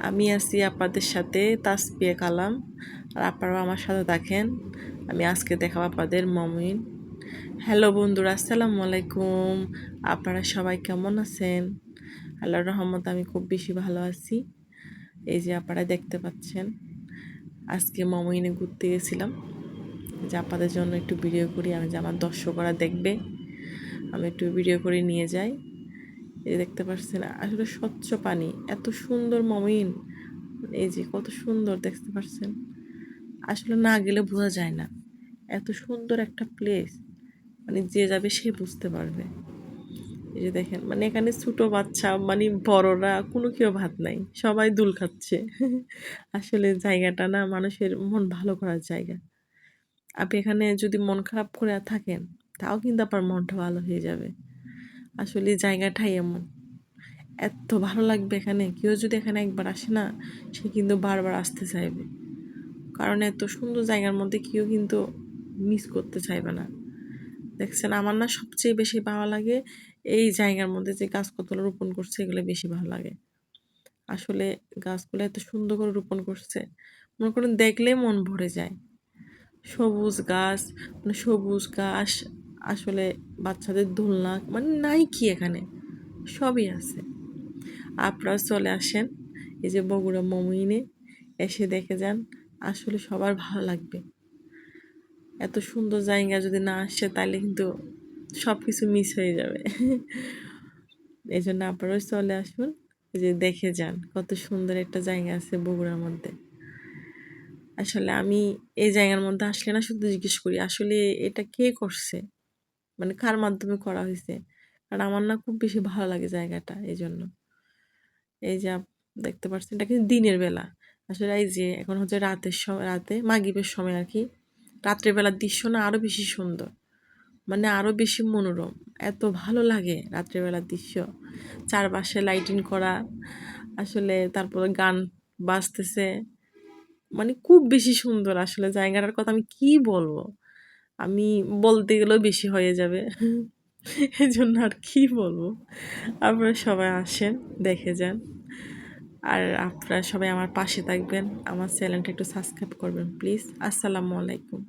আমি আছি আপনাদের সাথে তাসপিয়া কালাম, আর আপনারাও আমার সাথে দেখেন। আমি আজকে দেখাবো আপনাদের মমিন। হ্যালো বন্ধুরা, আসসালামু আলাইকুম। আপনারা সবাই কেমন আছেন? আল্লাহর রহমতে আমি খুব বেশি ভালো আছি। এই যে আপনারা দেখতে পাচ্ছেন, আজকে মমিনে ঘুরতে গেছিলাম, যে আপনাদের জন্য একটু ভিডিও করি। আমি যে আমার দর্শকরা দেখবে, আমি একটু ভিডিও করে নিয়ে যাই। এই দেখতে পাচ্ছেন আসলে স্বচ্ছ পানি, এত সুন্দর মমিন। এই যে কত সুন্দর দেখতে পাচ্ছেন, আসলে না গেলে বোঝা যায় না এত সুন্দর একটা প্লেস। মানে যে যাবে সে বুঝতে পারবে। এই যে দেখেন, মানে এখানে ছোট বাচ্চা মানে বড়রা কোনো কেউ ভাত নাই, সবাই দুল খাচ্ছে। আসলে জায়গাটা না মানুষের মন ভালো করার জায়গা। আপনি এখানে যদি মন খারাপ করে থাকেন, তাও কিন্তু আপনার মনটা ভালো হয়ে যাবে। আসলে জায়গাটাই এমন, এত ভালো লাগবে এখানে। কেউ যদি এখানে একবার আসে না, সে কিন্তু বারবার আসতে চাইবে, কারণ এত সুন্দর জায়গার মধ্যে কেউ কিন্তু মিস করতে চাইবে না। দেখছেন, আমার না সবচেয়ে বেশি ভালো লাগে এই জায়গার মধ্যে যে গাছগুলো রোপণ করছে, এগুলো বেশি ভালো লাগে। আসলে গাছগুলো এত সুন্দর করে রোপণ করছে, মনে করেন দেখলে মন ভরে যায়। সবুজ গাছ, মানে সবুজ ঘাস, আসলে বাচ্চাদের দোলনা, মানে নাই কি এখানে, সবই আছে। আপনারা চলে আসেন এই যে বগুড়া মমিনে, এসে দেখে যান। আসলে সবার ভালো লাগবে। এত সুন্দর জায়গা যদি না আসে, তাহলে কিন্তু সব কিছু মিস হয়ে যাবে। এই জন্য আপনারাও চলে আসুন, এই যে দেখে যান কত সুন্দর একটা জায়গা আছে বগুড়ার মধ্যে। আসলে আমি এই জায়গার মধ্যে আসলে না শুধু জিজ্ঞেস করি, আসলে এটা কে করছে, মানে কার মাধ্যমে করা হয়েছে। কারণ আমার না খুব বেশি ভালো লাগে জায়গাটা, এই জন্য। এই যে দেখতে পাচ্ছেন, এটা কিন্তু দিনের বেলা। আসলে এই যে এখন হচ্ছে রাতের সময়, রাতে মাগরিবের সময় আর কি। রাত্রের বেলার দৃশ্য না আরো বেশি সুন্দর, মানে আরো বেশি মনোরম। এত ভালো লাগে রাত্রেবেলার দৃশ্য, চারপাশে লাইটিং করা, আসলে তারপরে গান বাজতেছে, মানে খুব বেশি সুন্দর। আসলে জায়গাটার কথা আমি কি বলবো, আমি বলতে গেলেও বেশি হয়ে যাবে। এই জন্য আর কি বলবো। আপনারা সবাই আসেন, দেখে যান। আর আপনারা সবাই আমার পাশে থাকবেন, আমার চ্যানেলটা একটু সাবস্ক্রাইব করবেন প্লিজ। আসসালামু আলাইকুম।